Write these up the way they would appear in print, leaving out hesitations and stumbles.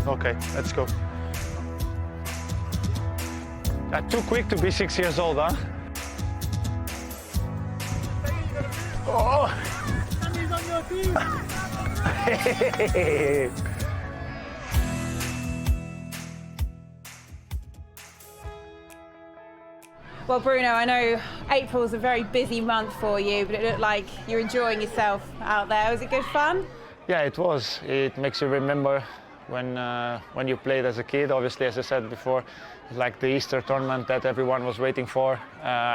Okay, let's go. Too quick to be 6 years old, huh? Oh! He's on your team. Well, Bruno, I know April's a very busy month for you, but it looked like you're enjoying yourself out there. Was it good fun? Yeah, it was. It makes you remember when you played as a kid. Obviously, as I said before, like the Easter tournament that everyone was waiting for.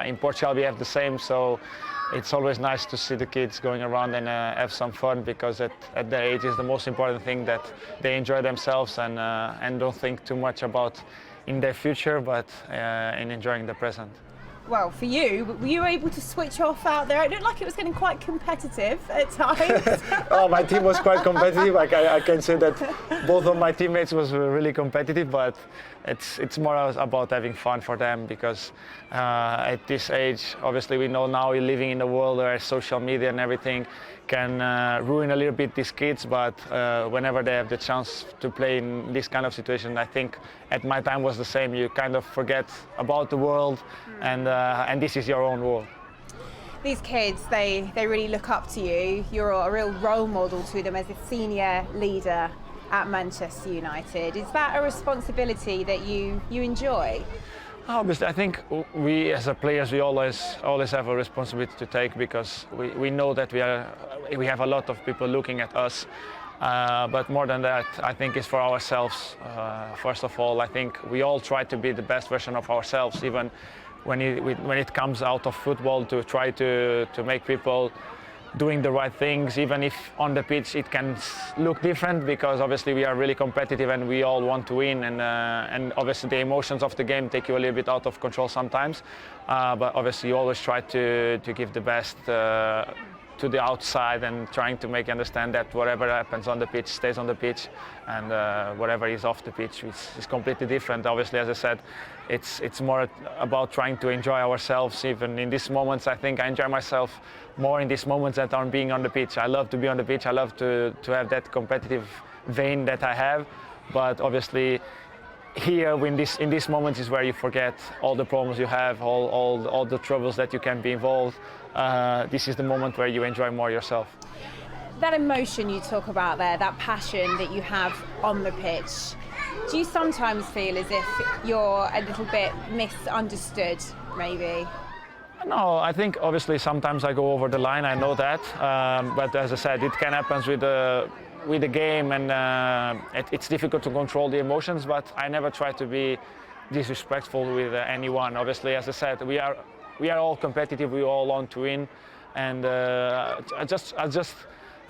In Portugal, we have the same, so it's always nice to see the kids going around and have some fun, because at their age is the most important thing, that they enjoy themselves and don't think too much about in their future, but in enjoying the present. Well, for you, were you able to switch off out there? It looked like it was getting quite competitive at times. Oh, my team was quite competitive. I can say that both of my teammates was really competitive, but it's more about having fun for them, because at this age, obviously we know now we're living in a world where social media and everything can ruin a little bit these kids, but whenever they have the chance to play in this kind of situation, I think at my time was the same. You kind of forget about the world, and this is your own world. These kids, they really look up to you. You're a real role model to them as a senior leader at Manchester United. Is that a responsibility that you enjoy? Obviously, I think we as a players, we always have a responsibility to take, because we know that we have a lot of people looking at us. But more than that, I think it's for ourselves. First of all, I think we all try to be the best version of ourselves, even when it comes out of football, to try to make people doing the right things, even if on the pitch it can look different, because obviously we are really competitive and we all want to win, and obviously the emotions of the game take you a little bit out of control sometimes, but obviously you always try to give the best to the outside, and trying to make you understand that whatever happens on the pitch stays on the pitch, and whatever is off the pitch is completely different. Obviously, as I said, it's more about trying to enjoy ourselves. Even in these moments, I think I enjoy myself more in these moments than on being on the pitch. I love to be on the pitch. I love to have that competitive vein that I have, but obviously here in this moment is where you forget all the problems you have, all the troubles that you can be involved. This is the moment where you enjoy more yourself. That emotion you talk about there, that passion that you have on the pitch, do you sometimes feel as if you're a little bit misunderstood, maybe? No, I think obviously sometimes I go over the line, I know that, but as I said, it can happen with the game, and it's difficult to control the emotions, but I never try to be disrespectful with anyone. Obviously, as I said, we are all competitive, we all want to win, and I just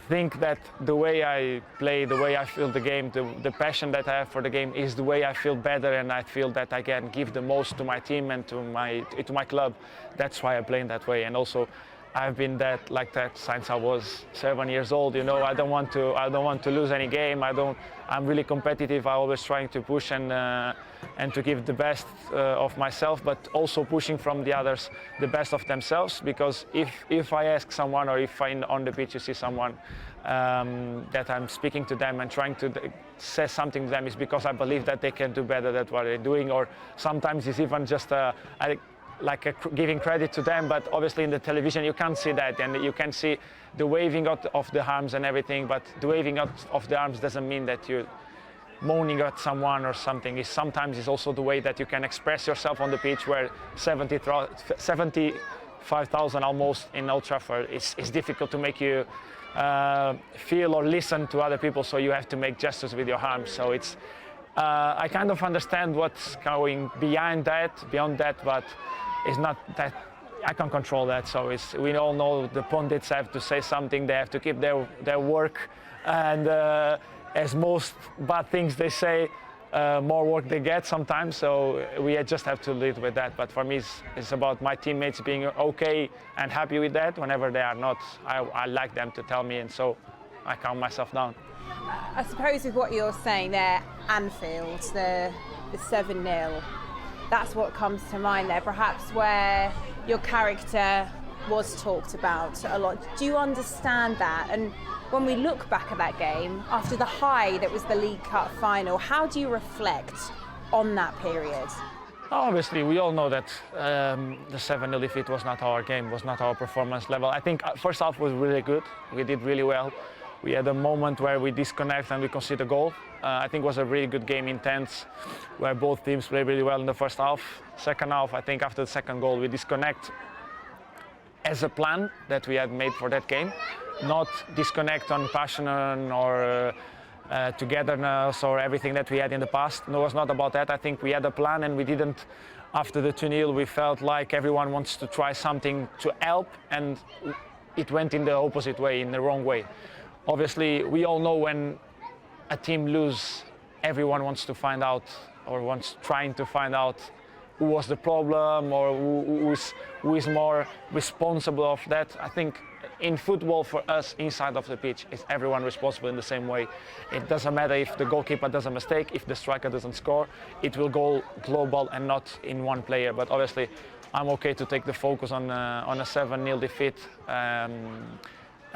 think that the way I play, the way I feel the game, the passion that I have for the game is the way I feel better, and I feel that I can give the most to my team and to my club. That's why I play in that way, and also I've been like that since I was 7 years old. You know, I don't want to lose any game. I'm really competitive. I'm always trying to push and to give the best of myself, but also pushing from the others the best of themselves. Because if I ask someone, or if on the pitch you see someone that I'm speaking to them and trying to say something to them, is because I believe that they can do better than what they're doing, or sometimes it's even just giving credit to them, but obviously in the television you can't see that, and you can see the waving out of the arms and everything, but the waving out of the arms doesn't mean that you're moaning at someone or something. Sometimes it's also the way that you can express yourself on the pitch, where 75,000 almost in Old Trafford is difficult to make you feel or listen to other people, so you have to make gestures with your arms. So it's I kind of understand what's going beyond that, but it's not that I can't control that. So we all know the pundits have to say something, they have to keep their work, and as most bad things they say, more work they get sometimes. So we just have to live with that. But for me, it's about my teammates being okay and happy with that. Whenever they are not, I like them to tell me, and so I calm myself down. I suppose with what you're saying there, Anfield, the 7-0, that's what comes to mind there, perhaps where your character was talked about a lot. Do you understand that? And when we look back at that game, after the high that was the League Cup final, how do you reflect on that period? Obviously, we all know that the 7-0 defeat was not our game, was not our performance level. I think first half was really good. We did really well. We had a moment where we disconnect and we concede a goal. I think it was a really good game, intense, where both teams played really well in the first half. Second half, I think after the second goal, we disconnect as a plan that we had made for that game, not disconnect on passion or togetherness or everything that we had in the past. No, it was not about that. I think we had a plan and we didn't. After the 2-0, we felt like everyone wants to try something to help, and it went in the opposite way, in the wrong way. Obviously, we all know when a team loses, everyone wants to find out, or trying to find out who was the problem or who is more responsible of that. I think in football, for us, inside of the pitch, is everyone responsible in the same way. It doesn't matter if the goalkeeper does a mistake, if the striker doesn't score, it will go global and not in one player. But obviously, I'm okay to take the focus on a 7-0 defeat.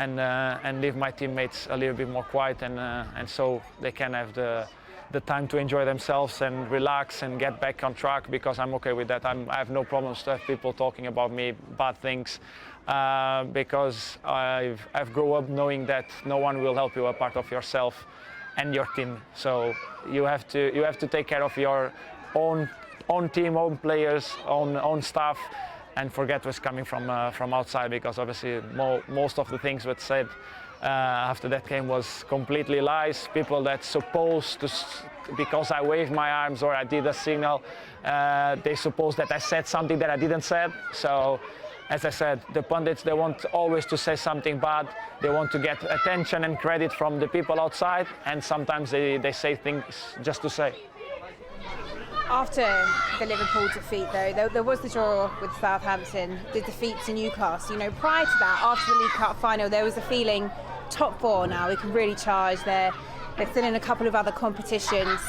And leave my teammates a little bit more quiet, and so they can have the time to enjoy themselves and relax and get back on track, because I'm okay with that. I have no problems to have people talking about me, bad things, because I've grown up knowing that no one will help you apart of yourself and your team. So you have to take care of your own team, own players, own staff, and forget what's coming from outside, because obviously most of the things that said after that game was completely lies. People that supposed to, because I waved my arms or I did a signal, they suppose that I said something that I didn't say. So, as I said, the pundits, they want always to say something bad. They want to get attention and credit from the people outside, and sometimes they say things just to say. After the Liverpool defeat, though, there was the draw with Southampton, the defeat to Newcastle. You know, prior to that, after the League Cup final, there was a feeling, top four now, we can really charge. They're still in a couple of other competitions.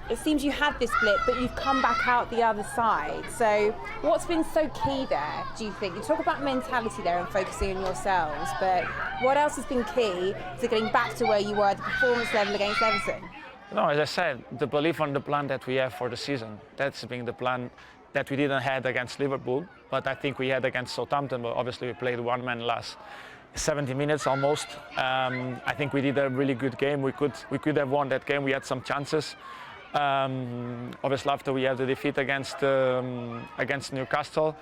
It seems you had this blip, but you've come back out the other side. So what's been so key there, do you think? You talk about mentality there and focusing on yourselves, but what else has been key to getting back to where you were at the performance level against Everton? No, as I said, the belief on the plan that we have for the season. That's been the plan that we didn't have against Liverpool, but I think we had against Southampton. But obviously, we played one man last 70 minutes almost. I think we did a really good game. We could have won that game. We had some chances. Obviously, after we had the defeat against Newcastle,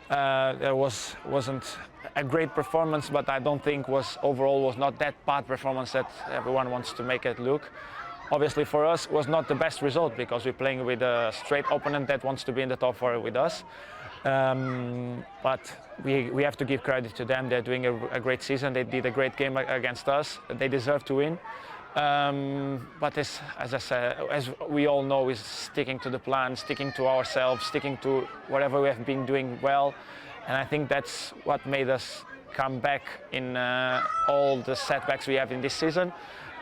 there wasn't a great performance, but I don't think overall was not that bad performance that everyone wants to make it look. Obviously, for us, was not the best result, because we're playing with a straight opponent that wants to be in the top four with us. But we have to give credit to them. They're doing a great season. They did a great game against us. They deserve to win. But as I said, as we all know, is sticking to the plan, sticking to ourselves, sticking to whatever we have been doing well. And I think that's what made us come back in all the setbacks we have in this season.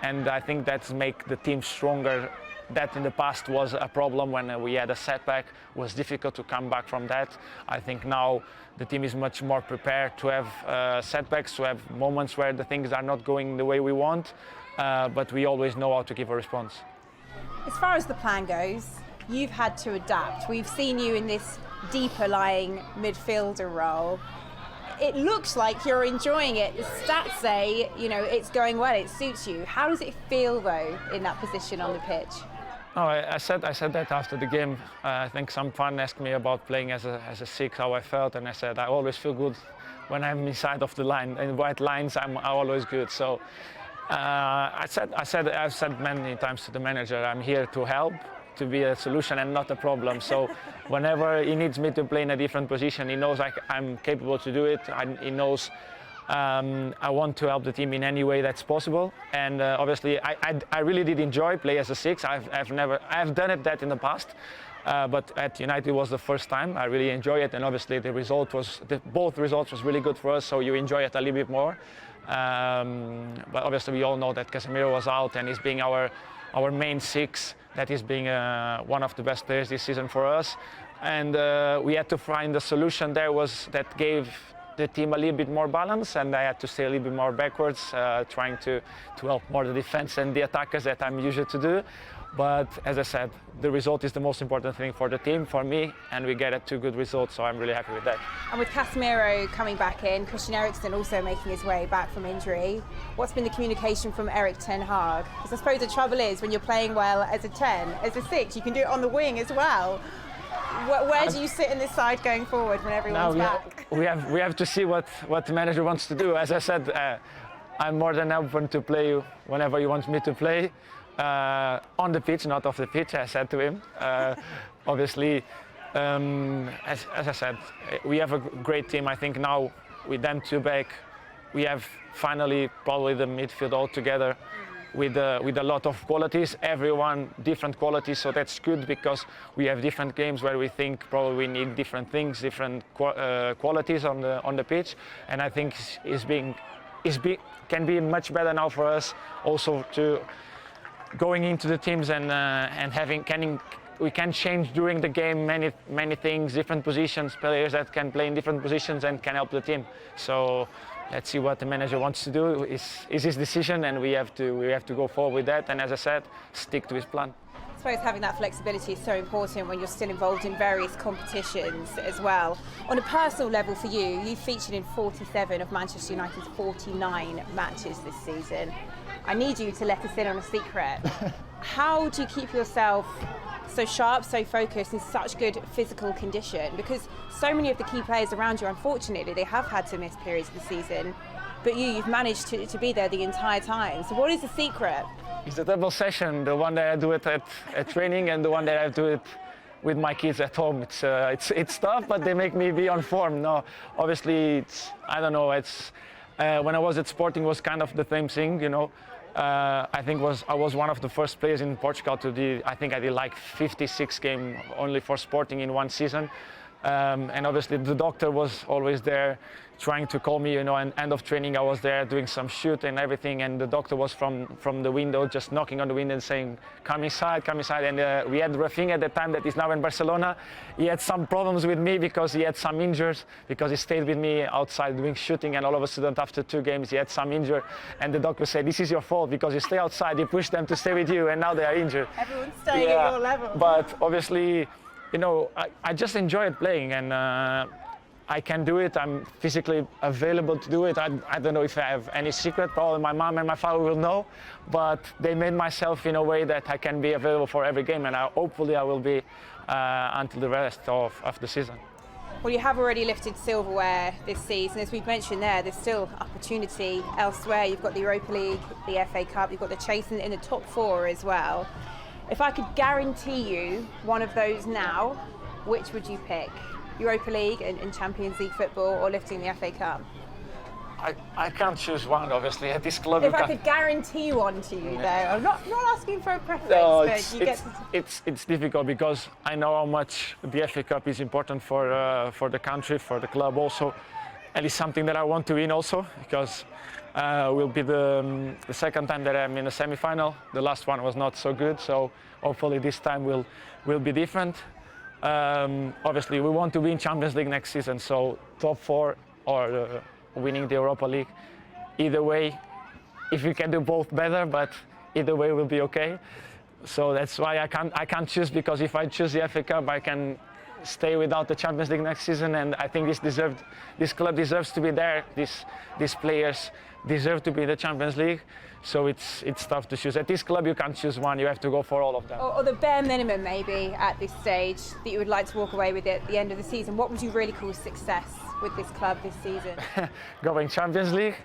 And I think that's make the team stronger. That in the past was a problem when we had a setback. It was difficult to come back from that. I think now the team is much more prepared to have setbacks, to have moments where the things are not going the way we want. But we always know how to give a response. As far as the plan goes, you've had to adapt. We've seen you in this deeper lying midfielder role. It looks like you're enjoying it. The stats say, you know, it's going well, it suits you. How does it feel, though, in that position on the pitch? No, I said that after the game. I think some fan asked me about playing as a six, how I felt, and I said I always feel good when I'm inside of the line. In white lines, I'm always good. So I've said many times to the manager, I'm here to help, to be a solution and not a problem. So whenever he needs me to play in a different position, he knows I'm capable to do it. He knows I want to help the team in any way that's possible. And obviously, I really did enjoy play as a six. I've done that in the past, but at United was the first time. I really enjoy it, and obviously both results was really good for us. So you enjoy it a little bit more. But obviously, we all know that Casemiro was out, and he's being our main six. That is being one of the best players this season for us, and we had to find a solution there that gave the team a little bit more balanced, and I had to stay a little bit more backwards, trying to help more the defense and the attackers that I'm used to do. But as I said, the result is the most important thing for the team, for me, and we get 2 good results, so I'm really happy with that. And with Casemiro coming back in, Christian Eriksen also making his way back from injury, what's been the communication from Erik ten Hag? Because I suppose the trouble is when you're playing well as a 10, as a 6, you can do it on the wing as well. Where do you sit in this side going forward when everyone's back? We have to see what the manager wants to do. As I said, I'm more than open to play whenever he wants me to play. On the pitch, not off the pitch, I said to him. Obviously, as I said, we have a great team. I think now with them 2 back, we have finally probably the midfield all together with a lot of qualities, everyone different qualities, so that's good because we have different games where we think probably we need different things, different qualities on the pitch, and I think can be much better now for us also to going into the teams and we can change during the game many things, different positions, players that can play in different positions and can help the team. So let's see what the manager wants to do. Is his decision, and we have to go forward with that. And as I said, stick to his plan. I suppose having that flexibility is so important when you're still involved in various competitions as well. On a personal level for you, you've featured in 47 of Manchester United's 49 matches this season. I need you to let us in on a secret. How do you keep yourself so sharp, so focused, in such good physical condition? Because so many of the key players around you, unfortunately, they have had to miss periods of the season, but you've managed to be there the entire time. So what is the secret? It's a double session, the one that I do it at training and the one that I do it with my kids at home. It's tough, but they make me be on form. No, obviously, I don't know, when I was at Sporting was kind of the same thing, you know. I think I was one of the first players in Portugal to do, I think I did like 56 games only for Sporting in one season. And obviously the doctor was always there trying to call me, you know, and end of training I was there doing some shoot and everything, and the doctor was from the window just knocking on the window and saying, come inside, and we had Rafinha at the time that is now in Barcelona. He had some problems with me because he had some injuries, because he stayed with me outside doing shooting, and all of a sudden after 2 games he had some injury, and the doctor said, this is your fault because you stay outside, you pushed them to stay with you and now they are injured. Everyone's staying at your level. But obviously, you know, I just enjoyed playing, and I can do it. I'm physically available to do it. I don't know if I have any secret. Probably my mom and my father will know, but they made myself in a way that I can be available for every game, and hopefully I will be until the rest of the season. Well, you have already lifted silverware this season. As we've mentioned there's still opportunity elsewhere. You've got the Europa League, the FA Cup, you've got the chase in the top 4 as well. If I could guarantee you one of those now, which would you pick? Europa League and Champions League football, or lifting the FA Cup? I can't choose one, obviously, at this club. If I could guarantee one to you, though, I'm not asking for a preference, no, but you get to... It's difficult because I know how much the FA Cup is important for the country, for the club also, and it's something that I want to win also, because will be the second time that I'm in a semi-final. The last one was not so good, so hopefully this time will be different. Obviously, we want to win Champions League next season, so top 4 or winning the Europa League. Either way, if we can do both, better, but either way will be okay. So that's why I can't choose, because if I choose the FA Cup, I can stay without the Champions League next season, and I think this club deserves to be there. These players deserve to be in the Champions League, so it's tough to choose. At this club you can't choose one, you have to go for all of them. Or the bare minimum maybe at this stage that you would like to walk away with at the end of the season. What would you really call success with this club this season? Going Champions League,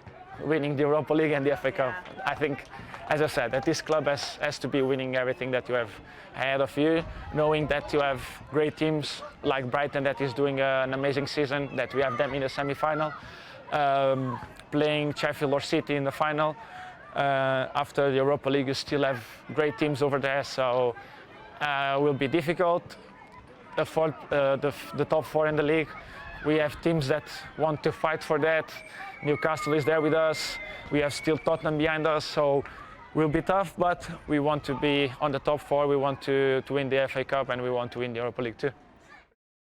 winning the Europa League and the FA Cup. I think, as I said, that this club has to be winning everything that you have ahead of you, knowing that you have great teams like Brighton that is doing an amazing season, that we have them in the semi-final, playing Sheffield or City in the final. After the Europa League, you still have great teams over there, so it will be difficult. The top 4 in the league, we have teams that want to fight for that. Newcastle is there with us. We have still Tottenham behind us, so it will be tough, but we want to be on the top 4. We want to win the FA Cup, and we want to win the Europa League too.